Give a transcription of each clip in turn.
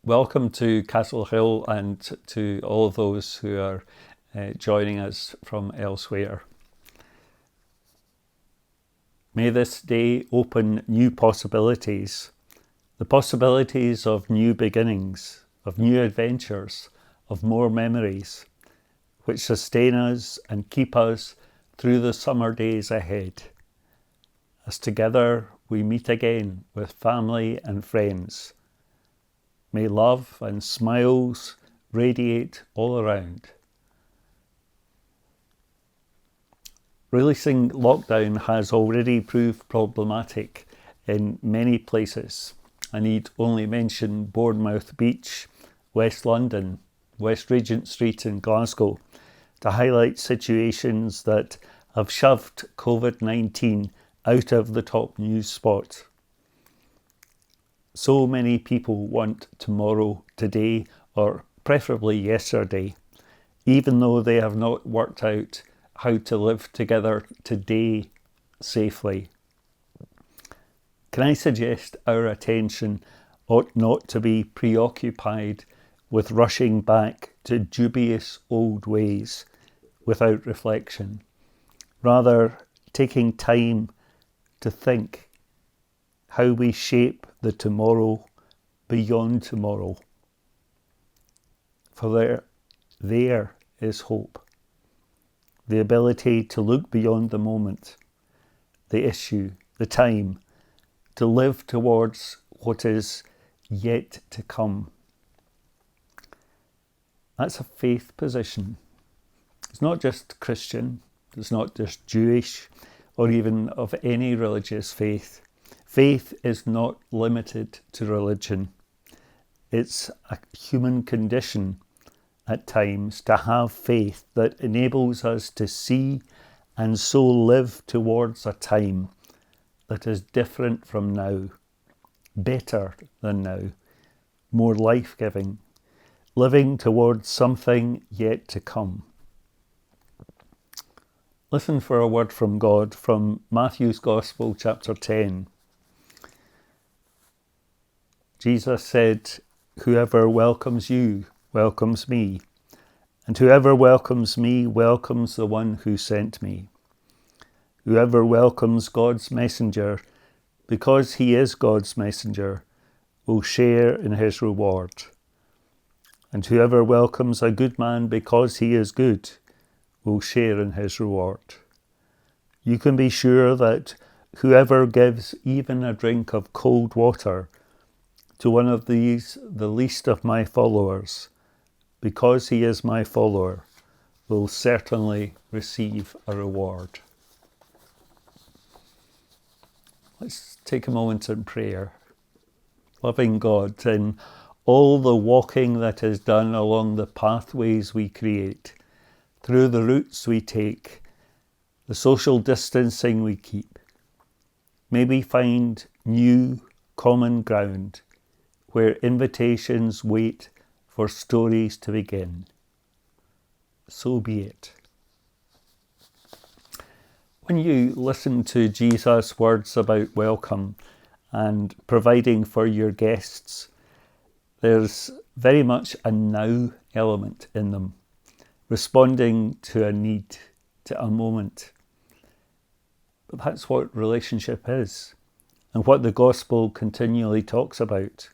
Welcome to Castle Hill and to all of those who are joining us from elsewhere. May this day open new possibilities, the possibilities of new beginnings, of new adventures, of more memories, which sustain us and keep us through the summer days ahead, as together we meet again with family and friends. May love and smiles radiate all around. Releasing lockdown has already proved problematic in many places. I need only mention Bournemouth Beach, West London, West Regent Street in Glasgow to highlight situations that have shoved COVID-19 out of the top news spot. So many people want tomorrow, today, or preferably yesterday, even though they have not worked out how to live together today safely. Can I suggest our attention ought not to be preoccupied with rushing back to dubious old ways without reflection, rather taking time to think how we shape the tomorrow beyond tomorrow. For there is hope. The ability to look beyond the moment, the issue, the time, to live towards what is yet to come. That's a faith position. It's not just Christian, it's not just Jewish, or even of any religious faith. Faith is not limited to religion. It's a human condition at times to have faith that enables us to see and so live towards a time that is different from now, better than now, more life-giving, living towards something yet to come. Listen for a word from God from Matthew's Gospel, chapter 10. Jesus said, "Whoever welcomes you welcomes me, and whoever welcomes me welcomes the one who sent me. Whoever welcomes God's messenger, because he is God's messenger, will share in his reward. And whoever welcomes a good man because he is good, will share in his reward. You can be sure that whoever gives even a drink of cold water to one of these, the least of my followers, because he is my follower, will certainly receive a reward." Let's take a moment in prayer. Loving God, in all the walking that is done along the pathways we create, through the routes we take, the social distancing we keep, may we find new common ground where invitations wait for stories to begin. So be it. When you listen to Jesus' words about welcome and providing for your guests, there's very much a now element in them, responding to a need, to a moment. But that's what relationship is, and what the gospel continually talks about.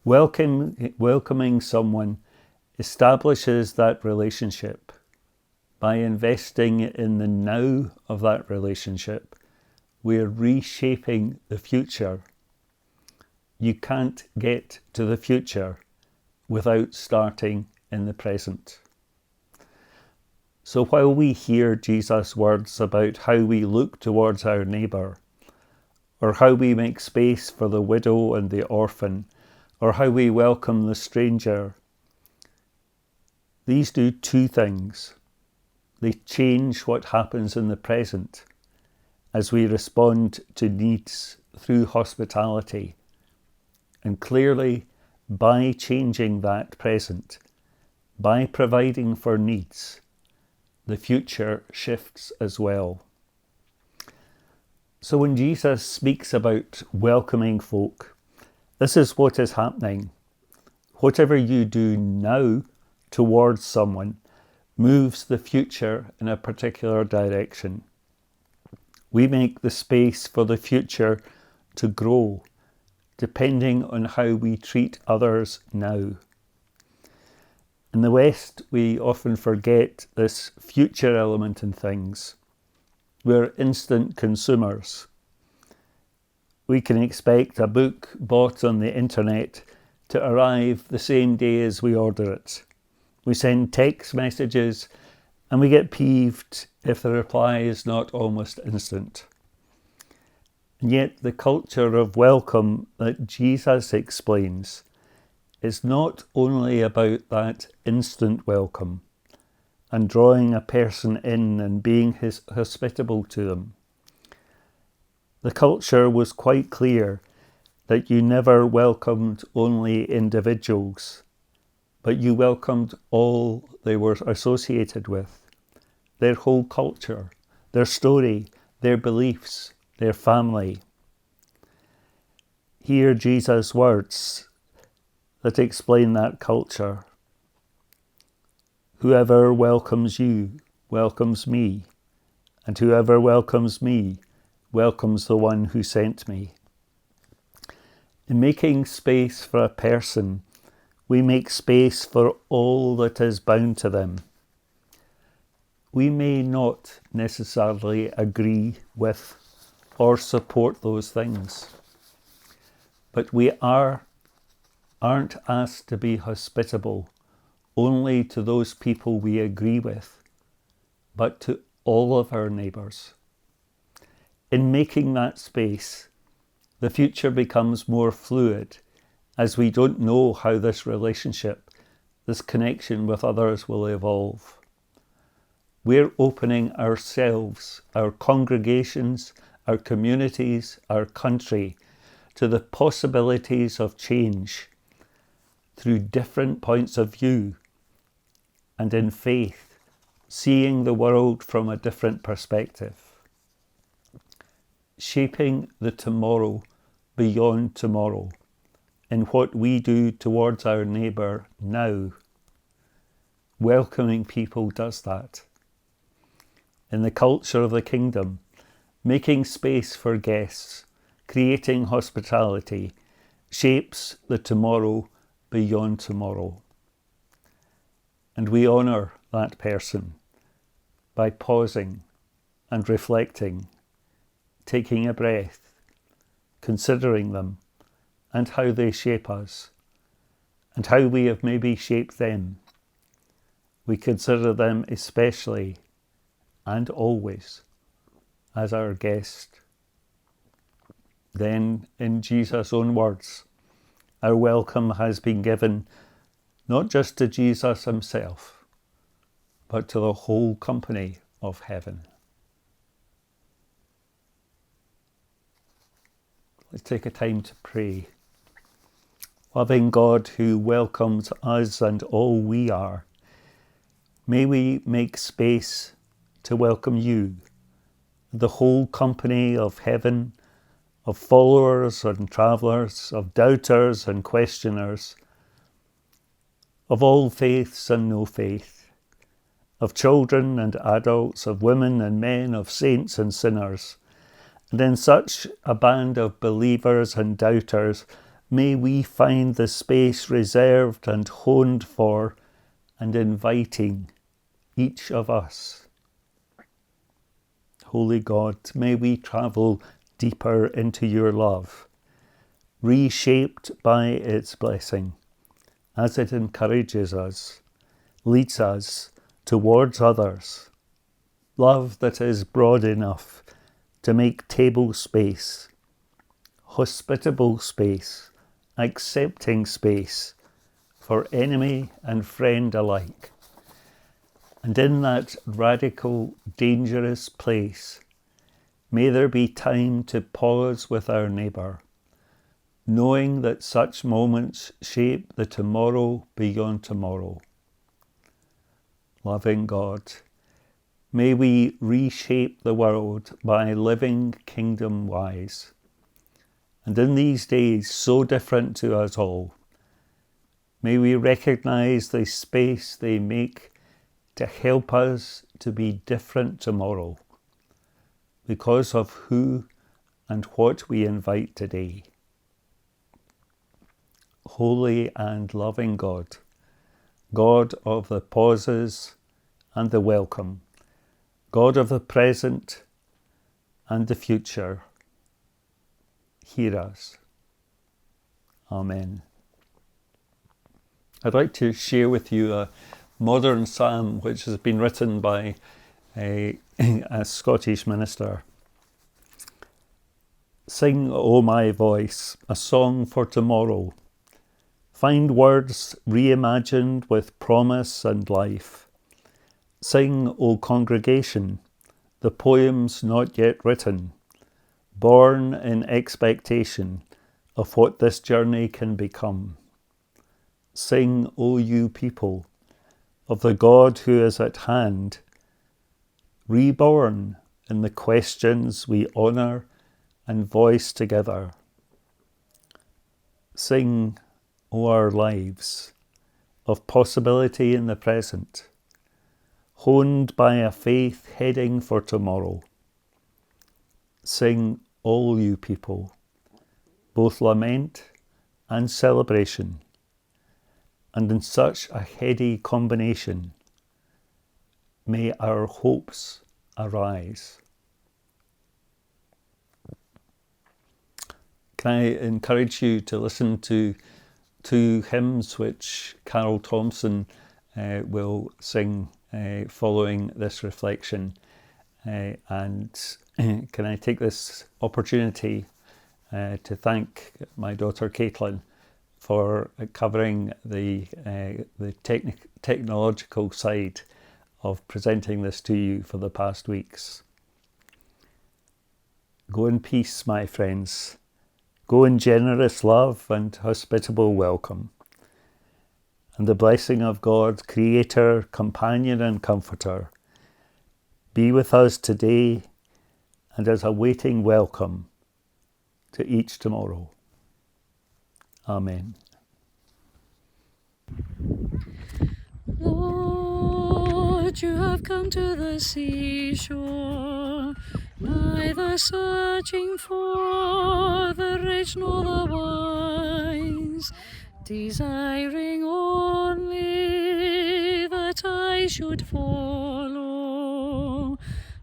Welcoming someone establishes that relationship by investing in the now of that relationship. We're reshaping the future. You can't get to the future without starting in the present. So while we hear Jesus' words about how we look towards our neighbour, or how we make space for the widow and the orphan, or how we welcome the stranger, these do two things. They change what happens in the present as we respond to needs through hospitality. And clearly, by changing that present, by providing for needs, the future shifts as well. So when Jesus speaks about welcoming folk, this is what is happening. Whatever you do now towards someone moves the future in a particular direction. We make the space for the future to grow, depending on how we treat others now. In the West, we often forget this future element in things. We're instant consumers. We can expect a book bought on the internet to arrive the same day as we order it. We send text messages and we get peeved if the reply is not almost instant. And yet the culture of welcome that Jesus explains is not only about that instant welcome and drawing a person in and being hospitable to them. The culture was quite clear that you never welcomed only individuals, but you welcomed all they were associated with, their whole culture, their story, their beliefs, their family. Hear Jesus' words that explain that culture. Whoever welcomes you welcomes me, and whoever welcomes me welcomes the one who sent me. In making space for a person, we make space for all that is bound to them. We may not necessarily agree with or support those things, but we aren't asked to be hospitable only to those people we agree with, but to all of our neighbours. In making that space, the future becomes more fluid as we don't know how this relationship, this connection with others will evolve. We're opening ourselves, our congregations, our communities, our country to the possibilities of change through different points of view and in faith, seeing the world from a different perspective. Shaping the tomorrow beyond tomorrow in what we do towards our neighbour now. Welcoming people does that. In the culture of the kingdom, making space for guests, creating hospitality, shapes the tomorrow beyond tomorrow. And we honour that person by pausing and reflecting, taking a breath, considering them and how they shape us and how we have maybe shaped them. We consider them especially and always as our guest. Then, in Jesus' own words, our welcome has been given not just to Jesus himself, but to the whole company of heaven. Let's take a time to pray. Loving God who welcomes us and all we are, may we make space to welcome you, the whole company of heaven, of followers and travellers, of doubters and questioners, of all faiths and no faith, of children and adults, of women and men, of saints and sinners. And in such a band of believers and doubters, may we find the space reserved and honed for and inviting each of us. Holy God, may we travel deeper into your love, reshaped by its blessing, as it encourages us, leads us towards others. Love that is broad enough to make table space, hospitable space, accepting space for enemy and friend alike. And in that radical, dangerous place, may there be time to pause with our neighbour, knowing that such moments shape the tomorrow beyond tomorrow. Loving God, may we reshape the world by living kingdom-wise. And in these days so different to us all, May we recognize the space they make to help us to be different tomorrow because of who and what we invite today. Holy and loving God, God of the pauses and the welcome, God of the present and the future, hear us. Amen. I'd like to share with you a modern psalm which has been written by a Scottish minister. Sing, O my voice, a song for tomorrow. Find words reimagined with promise and life. Sing, O congregation, the poems not yet written, born in expectation of what this journey can become. Sing, O you people, of the God who is at hand, reborn in the questions we honour and voice together. Sing, O our lives, of possibility in the present, honed by a faith heading for tomorrow. Sing, all you people, both lament and celebration, and in such a heady combination, may our hopes arise. Can I encourage you to listen to two hymns which Carol Thompson will sing following this reflection? And can I take this opportunity to thank my daughter Caitlin for covering the technological side of presenting this to you for the past weeks. Go in peace, my friends. Go in generous love and hospitable welcome. And the blessing of God, Creator, Companion and Comforter, be with us today and as a waiting welcome to each tomorrow. Amen. Lord, you have come to the seashore, neither searching for the rich nor the wise, desiring only that I should follow.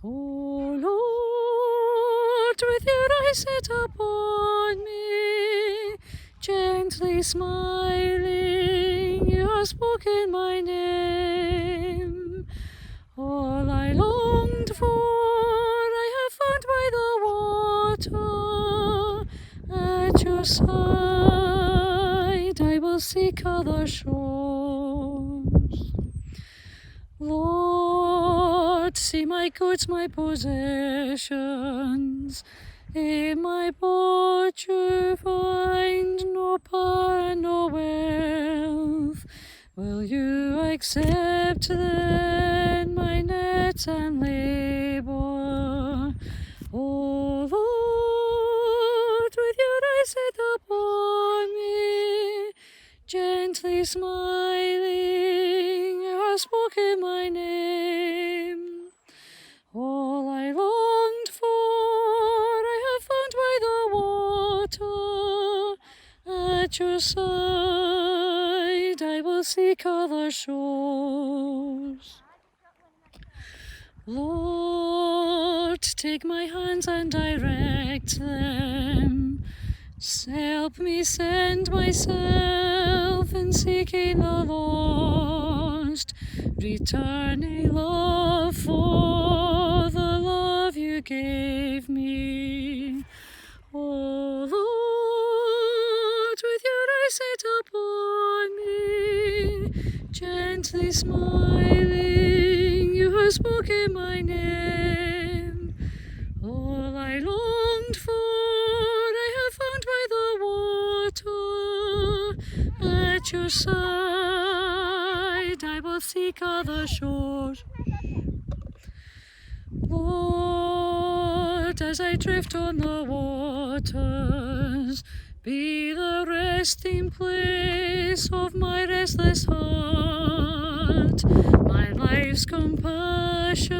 O Lord, with your eyes set upon me, gently smiling, you have spoken my name. All I longed for, I have found by the water. At your side, I will seek other shores. Lord, see my goods, my possessions. In my boat you find no power, no wealth. Will you accept then my nets and labour? O Lord, with your eyes set upon me, gently smiling, you have spoken my name. All I longed for, I have found by the water. At your side, I will seek other shores. Lord, take my hands and direct them. Help me send myself in seeking the lost, returning love for the love you gave me. O Lord, with your eyes set upon me, gently smiling, you have spoken my name. All I longed for, I have found by the water. At your side, I will seek other shores. Lord, as I drift on the waters, be the resting place of my restless heart, my life's compassion,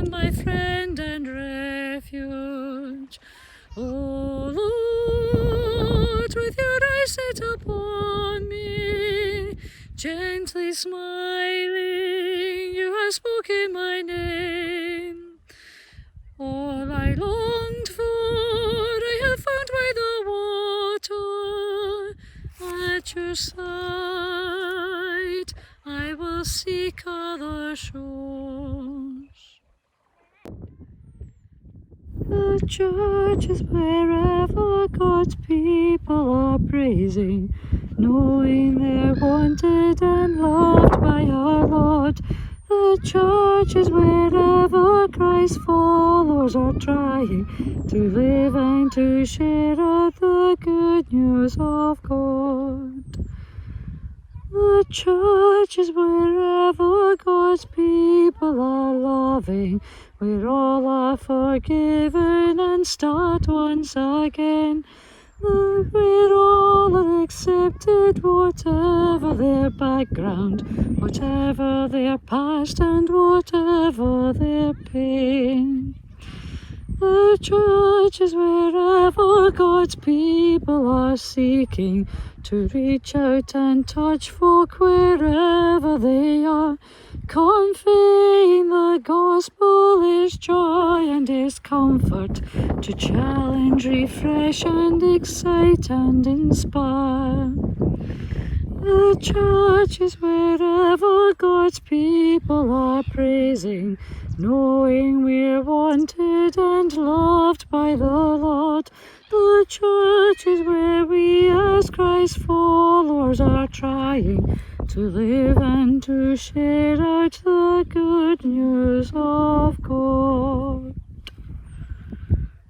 my friend and refuge. O Lord, with your eyes set upon me, gently smiling, you have spoken my name. All I longed for, I have found by the water. At your side, I will seek other shores. The church is wherever God's people are praising, knowing they're wanted and loved by our Lord. The church is wherever Christ's followers are trying to live and to share out the good news of God. The church is wherever God's people are loving, where all are forgiven and start once again. Where all are accepted, whatever their background, whatever their past and whatever their pain. The church is wherever God's people are seeking to reach out and touch folk wherever they are, conveying the gospel is joy and is comfort, to challenge, refresh and excite and inspire. The church is wherever God's people are praising, knowing we're wanted and loved by the Lord. The church is where we as Christ's followers are trying to live and to share out the good news of God.